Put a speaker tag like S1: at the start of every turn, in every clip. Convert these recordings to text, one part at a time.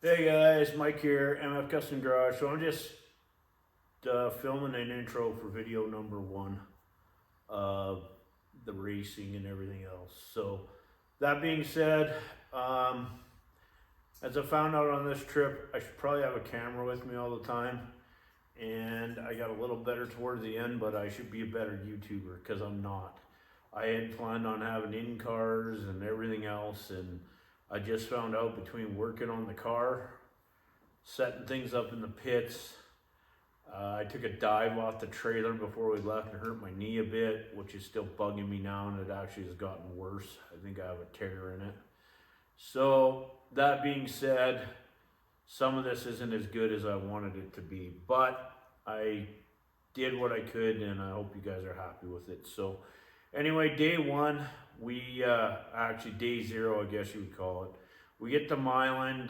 S1: Hey guys, Mike here, MF Custom Garage. So I'm just filming an intro for video number 1 of the racing and everything else. So that being said, as I found out on this trip, I should probably have a camera with me all the time. And I got a little better towards the end, but I should be a better YouTuber because I'm not. I had planned on having in-cars and everything else, and I just found out between working on the car, setting things up in the pits, I took a dive off the trailer before we left and hurt my knee a bit, which is still bugging me now, and it actually has gotten worse. I think I have a tear in it. So that being said, some of this isn't as good as I wanted it to be, but I did what I could, and I hope you guys are happy with it. So anyway, day 1, actually day 0, I guess you would call it. We get to Milan,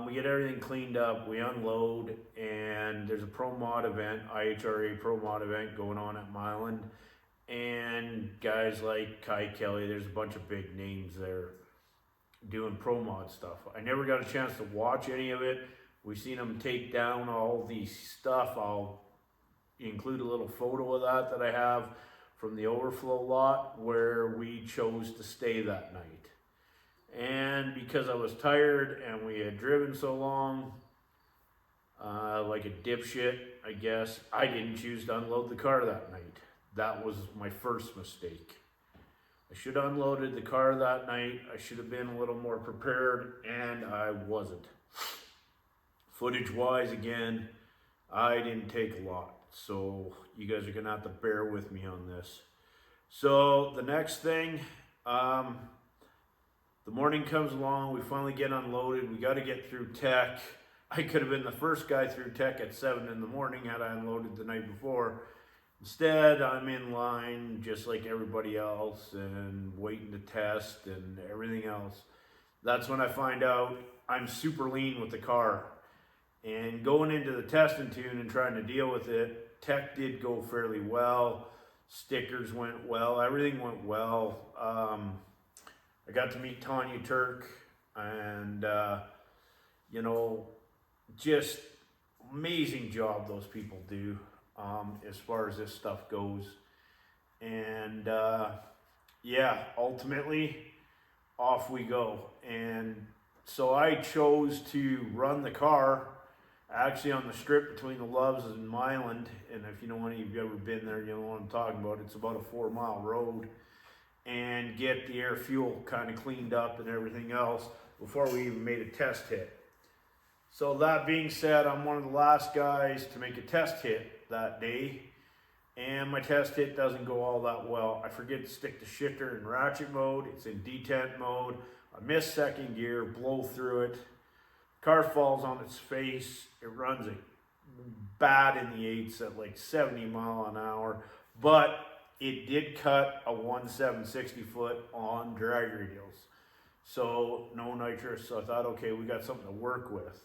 S1: we get everything cleaned up, we unload, and there's a Pro Mod event, IHRA Pro Mod event going on at Milan. And guys like Kai Kelly, there's a bunch of big names there doing Pro Mod stuff. I never got a chance to watch any of it. We've seen them take down all the stuff. I'll include a little photo of that I have from the overflow lot where we chose to stay that night. And because I was tired and we had driven so long, like a dipshit, I guess, I didn't choose to unload the car that night. That was my first mistake. I should have unloaded the car that night. I should have been a little more prepared, and I wasn't. Footage wise, again, I didn't take a lot. So you guys are gonna have to bear with me on this. So the next thing, the morning comes along, we finally get unloaded, we gotta get through tech. I could have been the first guy through tech at 7 in the morning had I unloaded the night before. Instead, I'm in line just like everybody else and waiting to test and everything else. That's when I find out I'm super lean with the car. And going into the testing tune and trying to deal with it, tech did go fairly well. Stickers went well, everything went well. I got to meet Tanya Turk and, you know, just amazing job those people do. As far as this stuff goes. And yeah, ultimately off we go. And so I chose to run the car actually on the strip between the Loves and Milan. And if you know any of you ever been there, you know what I'm talking about. It's about a 4-mile road, and get the air fuel kind of cleaned up and everything else before we even made a test hit. So that being said, I'm one of the last guys to make a test hit that day, and my test hit doesn't go all that well. I forget to stick the shifter in ratchet mode. It's in detent mode. I miss second gear, blow through it. Car falls on its face. It runs it bad in the 8s at like 70 mile an hour, but it did cut a 1.760 foot on drag radials. So no nitrous. So I thought, okay, we got something to work with.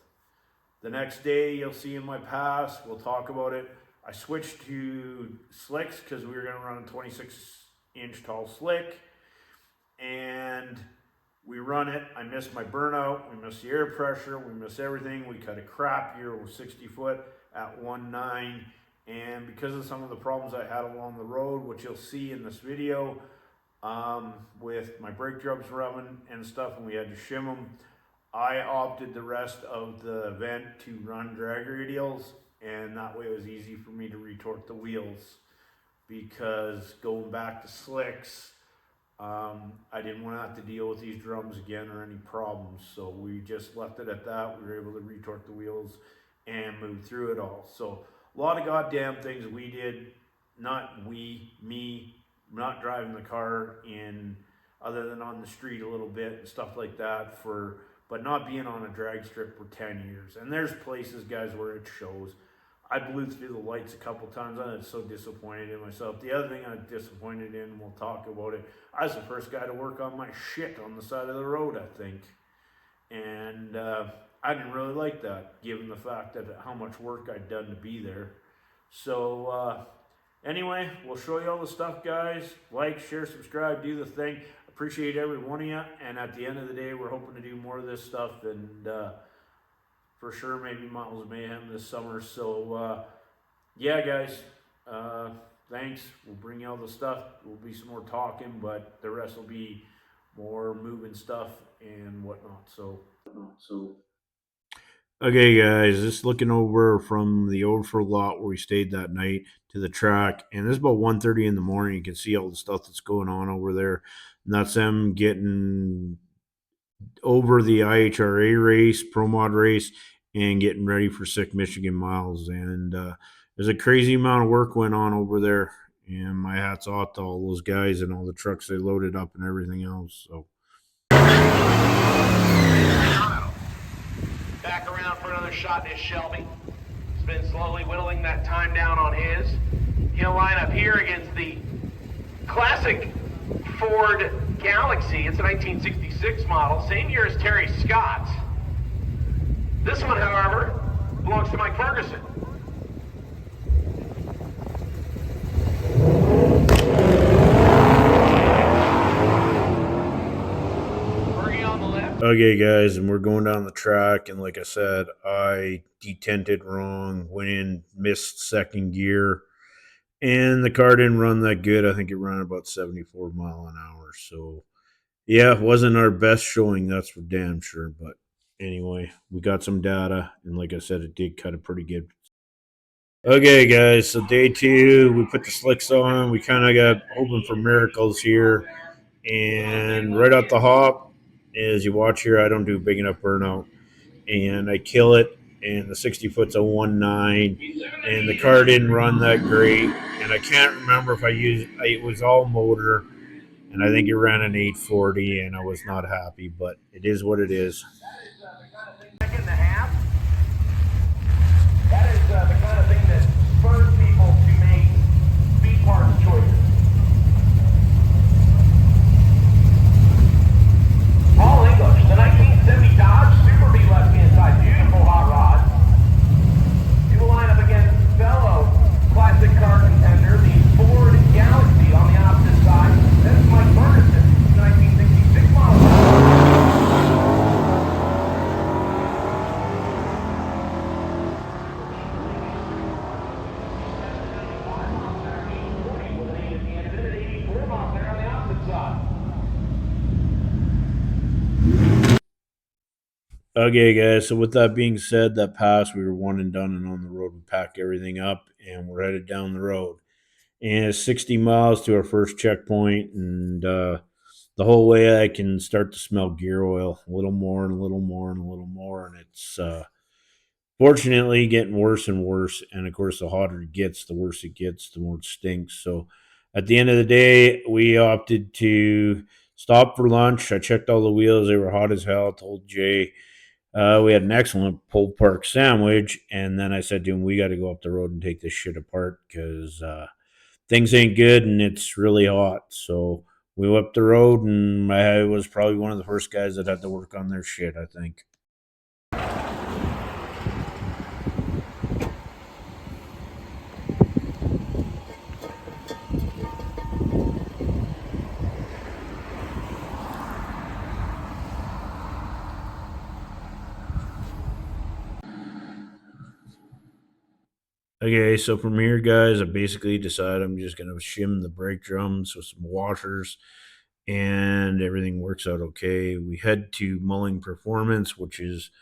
S1: The next day, you'll see in my pass, we'll talk about it. I switched to slicks because we were going to run a 26-inch tall slick. And we run it. I missed my burnout. We missed the air pressure. We missed everything. We cut a crap gear with 60 foot at 1.9. And because of some of the problems I had along the road, which you'll see in this video, with my brake drums rubbing and stuff, and we had to shim them, I opted the rest of the event to run drag radials, and that way it was easy for me to retorque the wheels, because going back to slicks, I didn't want to have to deal with these drums again or any problems. So we just left it at that. We were able to retorque the wheels and move through it all. So a lot of goddamn things we did, me, not driving the car in, other than on the street a little bit and stuff like that, but not being on a drag strip for 10 years. And there's places, guys, where it shows. I blew through the lights a couple times. I was so disappointed in myself. The other thing I'm disappointed in, and we'll talk about it, I was the first guy to work on my shit on the side of the road, I think. And I didn't really like that, given the fact that how much work I'd done to be there. So anyway, we'll show you all the stuff, guys. Like, share, subscribe, do the thing. Appreciate every one of you. And at the end of the day, we're hoping to do more of this stuff. And for sure maybe Miles Mayhem this summer. So yeah, guys, thanks. We'll bring you all the stuff. Will be some more talking, but the rest will be more moving stuff and whatnot. So okay, guys, just looking over from the overflow lot where we stayed that night to the track, and this is about 1:30 in the morning. You can see all the stuff that's going on over there, and that's them getting over the IHRA race, Pro Mod race, and getting ready for Sick Michigan miles. And there's a crazy amount of work went on over there, and my hat's off to all those guys and all the trucks they loaded up and everything else. So.
S2: Back around for another shot is Shelby. He's been slowly whittling that time down on his. He'll line up here against the classic Ford Galaxy. It's a 1966 model, same year as Terry Scott's. This one, however, belongs to Mike Ferguson.
S1: Okay, guys, and we're going down the track, and like I said, I detented wrong, went in, missed second gear, and the car didn't run that good. I think it ran about 74 mile an hour. So, yeah, it wasn't our best showing, that's for damn sure. But anyway, we got some data, and like I said, it did cut it pretty good. Okay, guys, so day 2, we put the slicks on. We kind of got hoping for miracles here, and right off the hop, as you watch here, I don't do big enough burnout, and I kill it, and the 60 foot's a 1.9, and the car didn't run that great, and I can't remember if it was all motor, and I think it ran an 840, and I was not happy, but it is what it is.
S2: Second and a half. That is the kind of thing that spurs people to make speed parts choices. Paul English, the 1970 Dodge Super B left-hand side, beautiful hot rod. He will line up against fellow classic car contender, the Ford Galaxy on the opposite side. That's Mike Ferguson, 1966 model.
S1: Okay, guys. So with that being said, that pass we were one and done, and on the road we packed everything up, and we're headed down the road. And it's 60 miles to our first checkpoint, and the whole way I can start to smell gear oil, a little more and a little more and a little more, and it's fortunately getting worse and worse. And of course, the hotter it gets, the worse it gets, the more it stinks. So at the end of the day, we opted to stop for lunch. I checked all the wheels; they were hot as hell. I told Jay. We had an excellent pulled pork sandwich, and then I said to him, "We got to go up the road and take this shit apart because things ain't good and it's really hot." So we went up the road, and I was probably one of the first guys that had to work on their shit, I think. Okay, so from here, guys, I basically decided I'm just going to shim the brake drums with some washers, and everything works out okay. We head to Mulling Performance, which is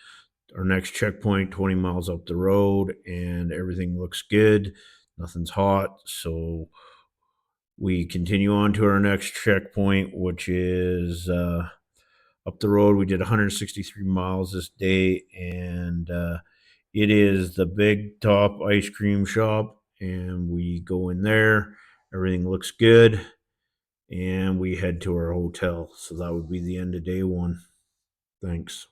S1: our next checkpoint, 20 miles up the road, and everything looks good. Nothing's hot. So we continue on to our next checkpoint, which is up the road. We did 163 miles this day, and it is the Big Top Ice Cream Shop. And we go in there. Everything looks good, and we head to our hotel. So that would be the end of day 1. Thanks.